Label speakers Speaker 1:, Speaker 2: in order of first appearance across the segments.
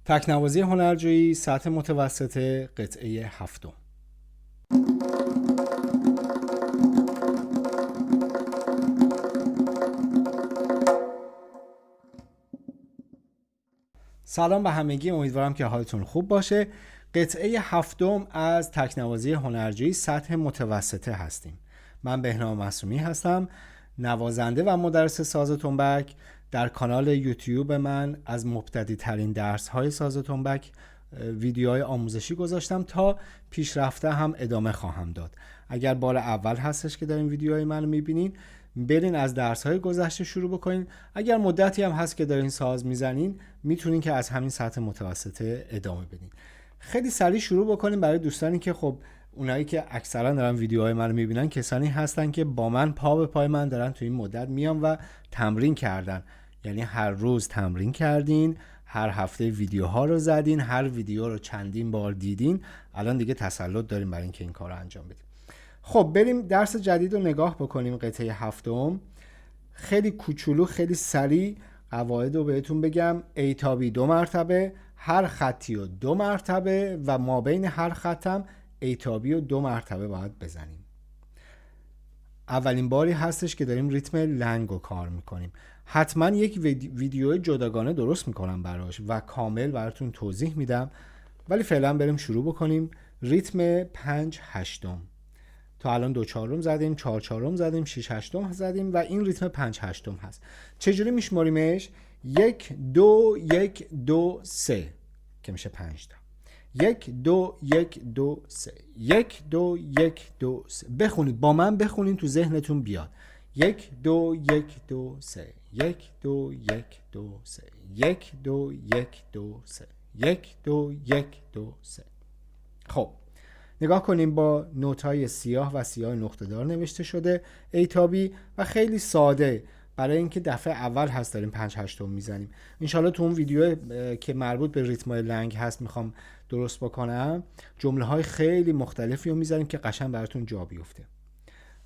Speaker 1: تکنوازی هنرجویی سطح متوسطه قطعه هفتم. سلام به همگی، امیدوارم که حالتون خوب باشه. قطعه هفتم از تکنوازی هنرجویی سطح متوسطه هستیم. من بهنام معصومی هستم، نوازنده و مدرس ساز تنبک. در کانال یوتیوب من از مبتدی ترین درس های ساز تنبک ویدیوهای آموزشی گذاشتم تا پیشرفته هم ادامه خواهم داد. اگر بار اول هستش که دارین ویدیوهای منو میبینین، برین از درس های گذشته شروع بکنین. اگر مدتی هم هست که دارین ساز میزنین، میتونین که از همین سطح متوسطه ادامه بدین. خیلی سریع شروع بکنیم. برای دوستانی که خب اونایی که اکثرا دارن ویدیوهای منو میبینن کسانی هستن که با من پا به پای من دارن تو این مدت میان و تمرین کردن. یعنی هر روز تمرین کردین، هر هفته ویدیوها رو زدین، هر ویدیو رو چندین بار دیدین. الان دیگه تسلط داریم برای اینکه این کار رو انجام بدیم. خب بریم درس جدید رو نگاه بکنیم. قطعه هفتم خیلی کوچولو، خیلی سریع قواعد رو بهتون بگم. A تا B 2 مرتبه، هر خطی رو 2 مرتبه و ما بین هر خطم A تا B رو 2 مرتبه باید بزنیم. اولین باری هستش که داریم ریتم لنگ رو کار میکنیم. حتما یک ویدیو جداگانه درست میکنم براش و کامل براتون توضیح میدم، ولی فعلا بریم شروع بکنیم. ریتم 5/8. تا الان 2/4 زدیم، 4/4 زدیم، 6/8 زدیم و این ریتم 5/8 هست. چجوری میشماریمش؟ 1 2 1 2 3 که میشه 5 تا. 1 2 1 2 3 1 2 1 2 3. بخونید با من، بخونید تو ذهنتون بیاد. 1 2 1 2 3 1 2 1 2 3 1 2 1 2 3 1 2 1 2 3. خب نگاه کنیم. با نوت‌های سیاه و سیاه نقطه دار نوشته شده A تا B و خیلی ساده، برای اینکه دفعه اول هست داریم 5/8 میزنیم. انشالله تو اون ویدیو که مربوط به ریتم‌های لنگ هست میخوام درست بکنم، جمله‌های خیلی مختلفی رو میذاریم که قشنگ براتون جا بیفته.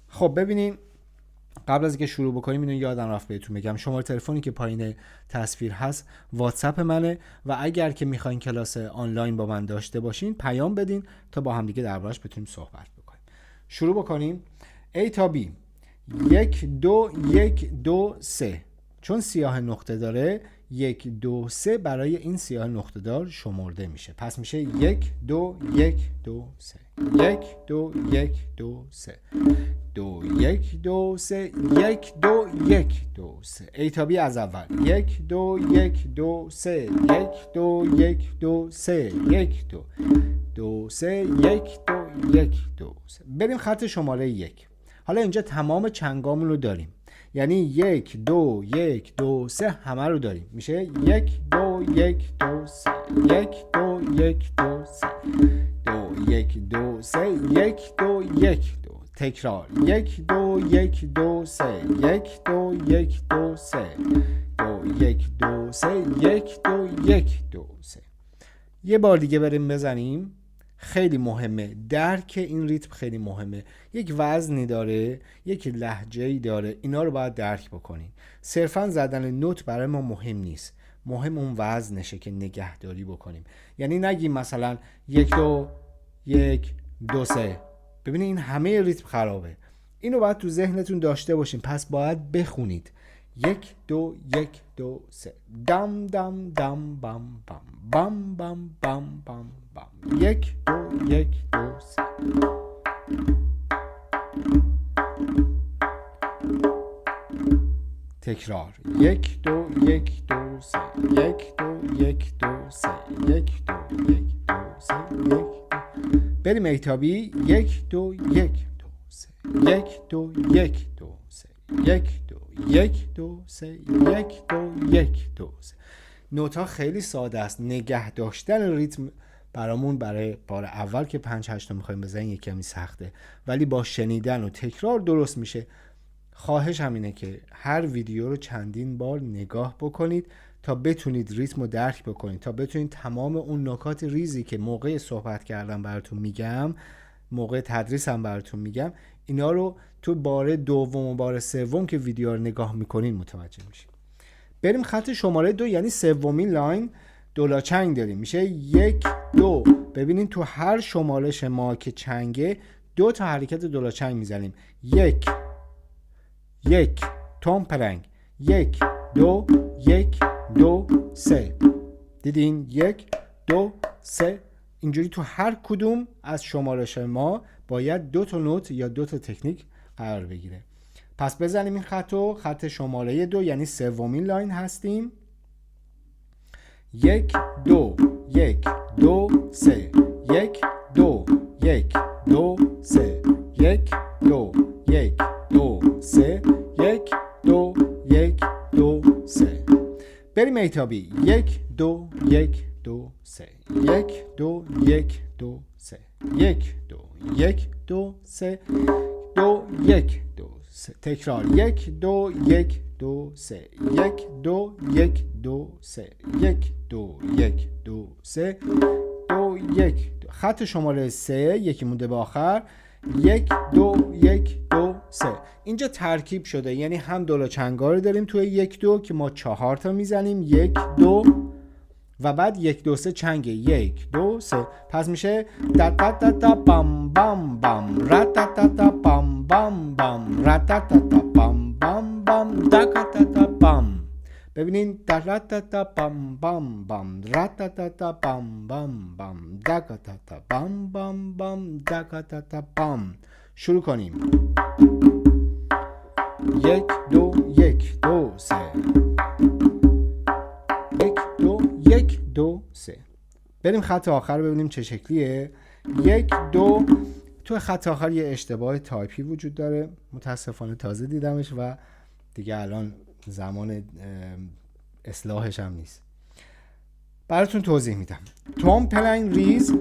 Speaker 1: خب ببینین، قبل از اینکه شروع بکنیم اینو یادم رفت بهتون بگم، شماره تلفنی که پایین تصویر هست واتساپ منه و اگر که میخواین کلاس آنلاین با من داشته باشین پیام بدین تا با هم دیگه دربارش بتونیم صحبت بکنیم. شروع بکنیم. A تا B 1 2 1 2 3. چون سیاه نقطه داره 1 2 3 برای این سیاه نقطه دار شمرده میشه. پس میشه 1 2 1 2 3 1 2 1 2 3 2 1 2 3 1 2 1 2 3. A تا B از اول. 1 2 1 2 3 1 2 1 2 3 1 2 2 3 1 2 1 2 3. بریم خط شماره 1. حالا اینجا تمام چنگامون رو داریم، یعنی 1 2 1 2 3 همه رو داریم. میشه 1 2 1 2 3 1 2 1 2 3 2 1 2 3 1 2 1 2. تکرار. 1 2 1 2 3 1 2 1 2 3 2 1 2 3 1 2 1 2 3. یه بار دیگه بریم بزنیم. خیلی مهمه، درک این ریتم خیلی مهمه. یک وزنی داره، یک لهجه‌ای داره، اینا رو باید درک بکنین. صرفا زدن نوت برای ما مهم نیست، مهم اون وزنشه که نگهداری بکنیم. یعنی نگیم مثلا 1 2 1 2 3. ببینید این همه ریتم خرابه. اینو باید تو ذهنتون داشته باشین، پس باید بخونید. 1 2 1 2 3 دم دم دم بم بم بم بم بم بم بم 1 2 1 2 3. تکرار. 1 2 1 2 3 1 2 1 2 3 1 2 1 2 3 1. بریم A تا B. 1 2 1 2 3 1 2 1 2 3 1 2 1 2 3 1 2 1 2 3. نوتا خیلی ساده است. نگه داشتن ریتم برامون برای بار اول که 5/8 میخوایم بزنیم یک کمی سخته، ولی با شنیدن و تکرار درست میشه. خواهش همینه که هر ویدیو رو چندین بار نگاه بکنید تا بتونید ریتم رو درک بکنید، تا بتونید تمام اون نکات ریزی که موقع صحبت کردن براتون میگم، موقع تدریسم براتون میگم، اینا رو تو بار دوم و بار سوم که ویدیو رو نگاه میکنین متوجه میشین. بریم خط شماره 2، یعنی سومین لاین. دلاچنگ داریم میشه 1 2. ببینین تو هر شمارش ما که چنگه 2 تا حرکت دلاچنگ میزنیم. 1 1 تون پلنگ 1 2 1 2 3. دیدین 1 2 3. اینجوری تو هر کدوم از شمارش ما باید 2 تا نوت یا 2 تا تکنیک قرار بگیره. پس بزنیم این خطو، خط شماره 2 یعنی سومین لاین هستیم. 1 2 1 2 3 1 2 1 2 3 1 2 1 2 3 1 2 1 2 3. بریم ایتابی. 1 2 1 2 3 1 2 1 2 3 1 2 1 2 3 2 1 2 3. تکرار. 1 2 1 2 3 1 2 1 2 3 1 2 1 2 3 2 1. خط شماره 3 یکی مونده به آخر. 1 2 1 2 3. اینجا ترکیب شده، یعنی هم دلاچنگا رو داریم توی 1 2 که ما 4 تا میزنیم. 1 2 و بعد 1 2 3 چنگ 1 2 3. پس میشه تا تا تا تا بام بام بام را تا تا تا بام بام بام را تا تا تا بام بام بام دا تا تا بام. ببینین تا را تا تا بام بام بام را تا تا تا بام بام بام دا تا تا بام بام بام دا تا تا بام. شروع کنیم. 1 2 1 2 3 1 2 3. بریم خط آخر رو ببینیم چه شکلیه. 1 2. تو خط آخر یه اشتباه تایپی وجود داره، متاسفانه تازه دیدمش و دیگه الان زمان اصلاحش هم نیست. براتون توضیح میدم. توم پلنگ ریز.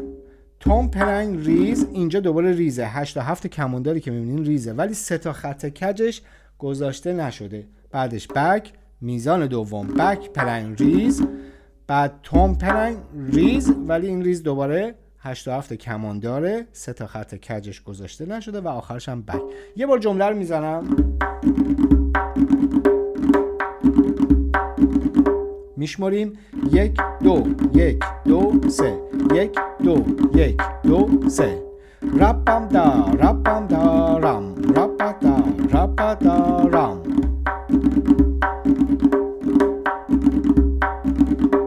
Speaker 1: توم پلنگ ریز. اینجا دوباره ریزه. 8 تا 7 کمانداری که میبینین ریزه، ولی 3 تا خط کجش گذاشته نشده. بعدش بک، میزان دوم بک پلنگ ریز، بعد توم پلنگ ریز، ولی این ریز دوباره 8 تا 7 کمان داره، 3 تا خط کجش گذاشته نشده و آخرش هم بک. یه بار جمله رو میزنم. میشماریم. 1 2 1 2 3 1 2 1 2 3. رپم دا رام رپا دا رام.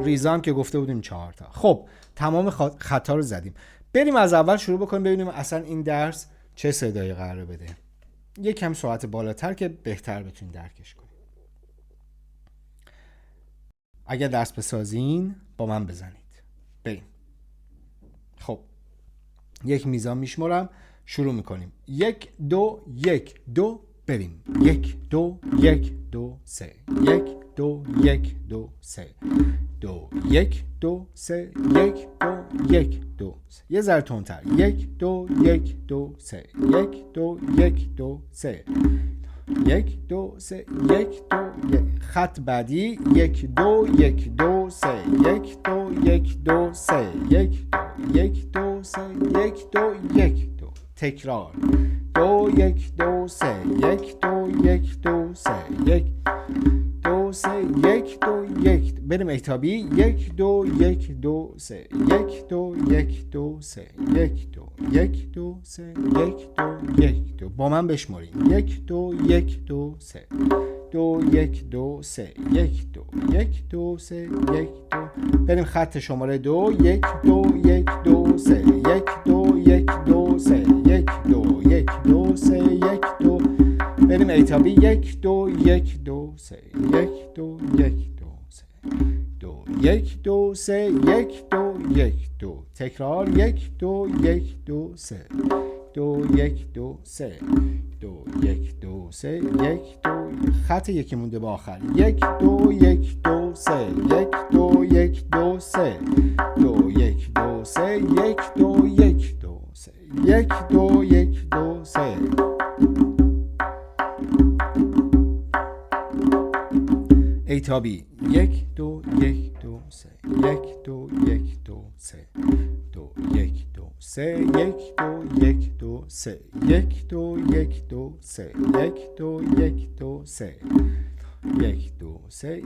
Speaker 1: ریزام که گفته بودیم 4 تا. خب تمام خطا رو زدیم. بریم از اول شروع بکنیم ببینیم اصلا این درس چه صدایی قرار بده. یکم سرعت بالاتر که بهتر بتونید درکش کنید. اگر درس بسازین با من بزنید. بریم. خب یک میزان میشمارم. شروع میکنیم. 1 2 1 2 بریم. 1 2 1 2 3 1 2 1 2 3 2 1 2 3 1 2 1 2 3. یه ذره تندتر. 1 2 1 2 3 1 2 1 2 3 1 2 3 1 2 1. خط بعدی. 1 2 1 2 3 1 2 1 2 3 1 2 1 2 3 1 2 1 2. تکرار. 2 1 2 3 1 2 1 2 3 1 2 3 1 2 1. بریم ایتابی. 1 2 1 2 3 1 2 1 2 3 1 2 1 2 3 1 2 1 2. با من بشماریم. 1 2 1 2 3 2 1 2 3 1 2 1 2 3 1 2. بریم خط شماره 2. 1 2 1 2 3 1 2 1 2 3 1 2 1 2 3 1 2. بریم ایتابی. 1 2 1 2 3 1 2 1 2 3 2 1 2 3 1 2 1 2. تکرار. 1 2 1 2 3 2 1 2 3 2 1 2 3 1 2. خط یکی مونده به آخر. 1 2 1 2 3 1 2 1 2 3 2 1 2 3 1 2 1 2 3 1 2 1 2 3. ایتابی. 1 2 1 2 3 1 2 1 2 3 2 1 2 3 1 2 1 2 3 1 2 1 2 3 1 2 1 2 3 1 2 3 1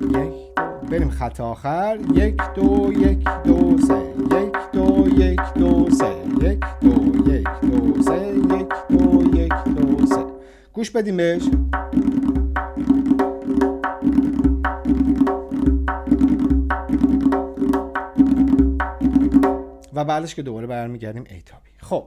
Speaker 1: 2 بریم خط آخر. 1 2 1 2 3 1 2 1 2 3 1 2 1 2 3 1 2 1 2 3. گوش بدیم بهش. و بعدش که دوباره برمیگردیم A تا B. خب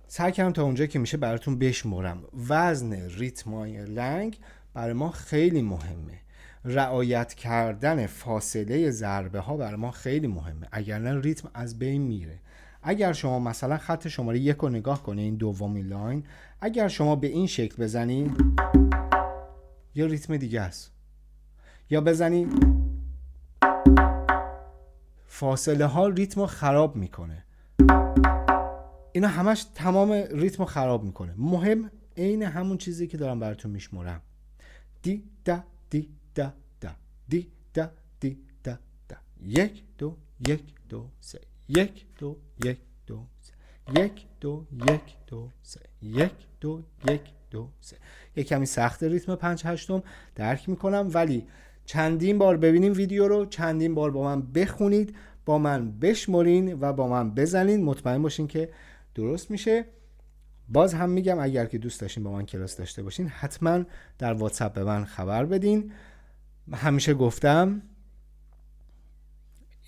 Speaker 1: سعی کردم تا اونجا که میشه براتون بشمرم. وزن ریتمای لنگ برای ما خیلی مهمه. رعایت کردن فاصله ضربه ها برای ما خیلی مهمه، اگر نه ریتم از بین میره. اگر شما مثلا خط شماره 1 رو نگاه کنین، این دومین لاین، اگر شما به این شکل بزنین یه ریتم دیگه است، یا بزنین فاصله ها ریتم رو خراب میکنه. اینا همش تمام ریتم رو خراب میکنه. مهم عین همون چیزی که دارم براتون میشمرم. دی دا دی دا دا دی دا دی دا دا 1 2 1 2 3 1 2 1 2 3 1 2 1 2 3 1 2 1 2 3. یک کمی سخت ریتم 5 8 درک میکنم، ولی چندین بار ببینیم ویدیو رو، چندین بار با من بخونید، با من بشمرین و با من بزنین، مطمئن باشین که درست میشه. باز هم میگم اگر که دوست داشتین با من کلاس داشته باشین حتما در واتساپ به من خبر بدین. همیشه گفتم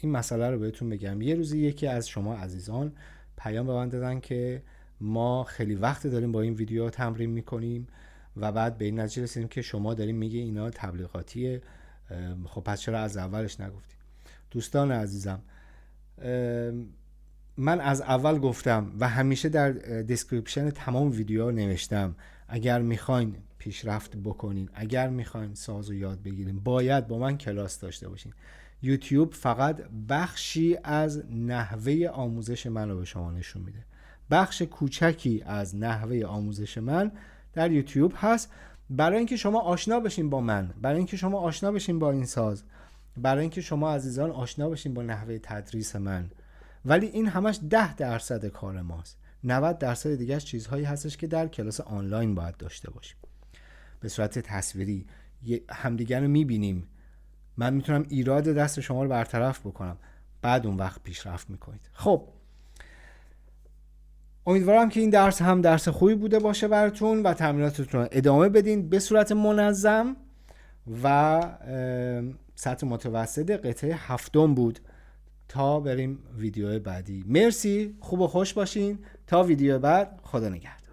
Speaker 1: این مسئله رو بهتون بگم. یه روزی یکی از شما عزیزان پیام به من دادن که ما خیلی وقت داریم با این ویدیو تمرین میکنیم و بعد به این نتیجه رسیدیم که شما داریم میگی اینا تبلیغاتیه، خب پس چرا از اولش نگفتیم؟ دوستان عزیزم، من از اول گفتم و همیشه در دیسکریپشن تمام ویدیوها نوشتم اگر میخواین پیشرفت بکنین، اگر میخواین ساز و یاد بگیرین، باید با من کلاس داشته باشین. یوتیوب فقط بخشی از نحوه آموزش من رو به شما نشون میده. بخش کوچکی از نحوه آموزش من در یوتیوب هست برای اینکه شما آشنا بشین با من، برای اینکه شما آشنا بشین با این ساز، برای اینکه شما عزیزان آشنا بشین با نحوه تدریس من. ولی این همش 10% کار ماست. 90% دیگه چیزهایی هستش که در کلاس آنلاین باید داشته باشیم. به صورت تصویری همدیگر رو میبینیم، من میتونم ایراد دست شما رو برطرف بکنم، بعد اون وقت پیشرفت میکنید. خب امیدوارم که این درس هم درس خوبی بوده باشه براتون و تمریناتتون رو ادامه بدین به صورت منظم. و سطح متوسط قطعه 7 بود. تا بریم ویدیو بعدی. مرسی، خوب و خوش باشین. تا ویدیو بعد، خدا نگهدار.